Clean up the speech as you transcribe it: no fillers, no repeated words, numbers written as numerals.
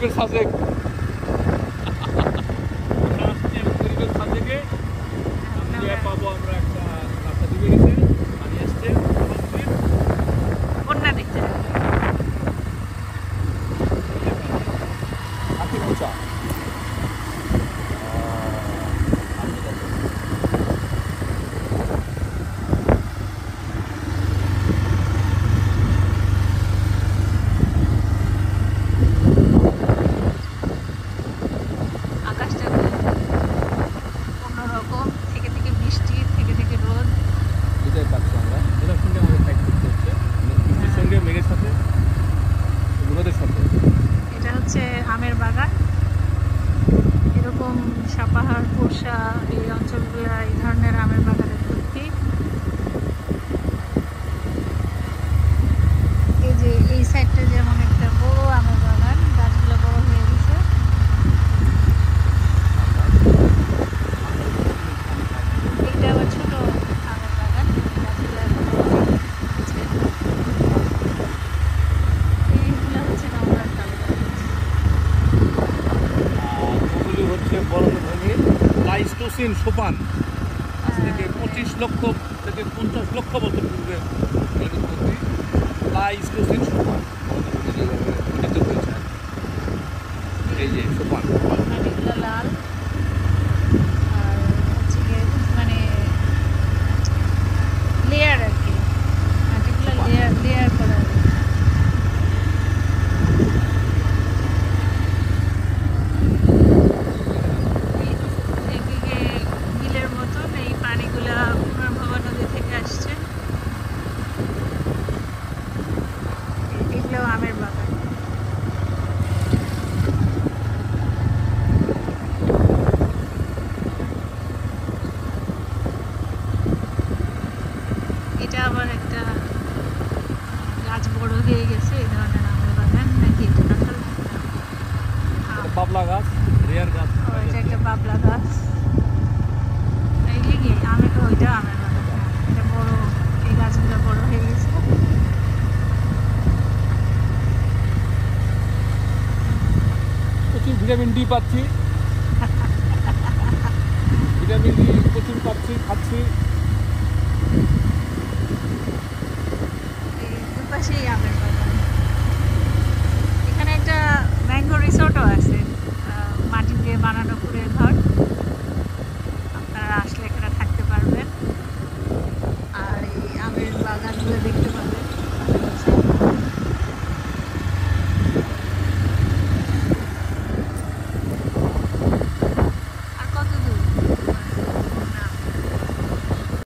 গরিবের সাজেক গরিবের সাজেকে পাবো আমরা একটা রাস্তা দিকে গেছে পানি আসছে বন্যা দেখতে হাতি মোচা আকাশটা অন্যরকম, থেকে থেকে বৃষ্টি, থেকে থেকে রোদ। এটাই পাচ্ছি আমরা এটার সঙ্গে আমাদের ফাইট করতে হচ্ছে বৃষ্টির সঙ্গে মেঘের সাথে রোদের সাথে। এটা হচ্ছে আমের বাগান। এরকম সাপাহার, পোরশা এই অঞ্চলগুলো এই ধরনের আমের বাগানে ভর্তি। এই যে এই সাইডটা যেমন একটা বড় আমের বাগান, গাছগুলো বড় হয়ে গেছে। এইটা আবার ছোট আমের বাগান, গাছগুলো এখন বড় হয়ে গেছে। এইগুলো হচ্ছে নওগাঁর তালুকা গাছ। ওগুলি হচ্ছে বরফধনির প্লাইস্টোসিন সোপান। আজ থেকে 25 লক্ষ থেকে 50 লক্ষ বছর পূর্বে উৎপত্তি প্লাইস্টোসিন সোপান গঠিত হয়েছে। এই যে সোপান মাটিগুলো লাল আর হচ্ছে গিয়ে মানে লেয়ার আর কি, মাটিগুলো লেয়ার লেয়ার করা। এদিকে বিলের মতন এই পানিগুলা পুনর্ভবা নদী থেকে আসছে। এগুলো আমের বাগান। এটা আবার একটা গাছ বড় হয়ে গেছে, এই ধরনের আমের বাগান নাকি এটা কাঁঠাল? বাবলা গাছ রেয়ার গাছ। এটা একটা বাবলা গাছ। এই লিগে আমের ওইটা আমের বাগান। হ্যাঁ, এটা বড়, এই গাছগুলো বড় হয়ে গেছে। প্রচুর ভিটামিন ডি পাচ্ছি, ভিটামিন ডি প্রচুর পাচ্ছি, খাচ্ছি। এই দুপাশেই আমের বাগান। এখানে একটা ম্যাঙ্গো রিসোর্টও আছে, মাটি দিয়ে বানানো কুড়ের ঘর।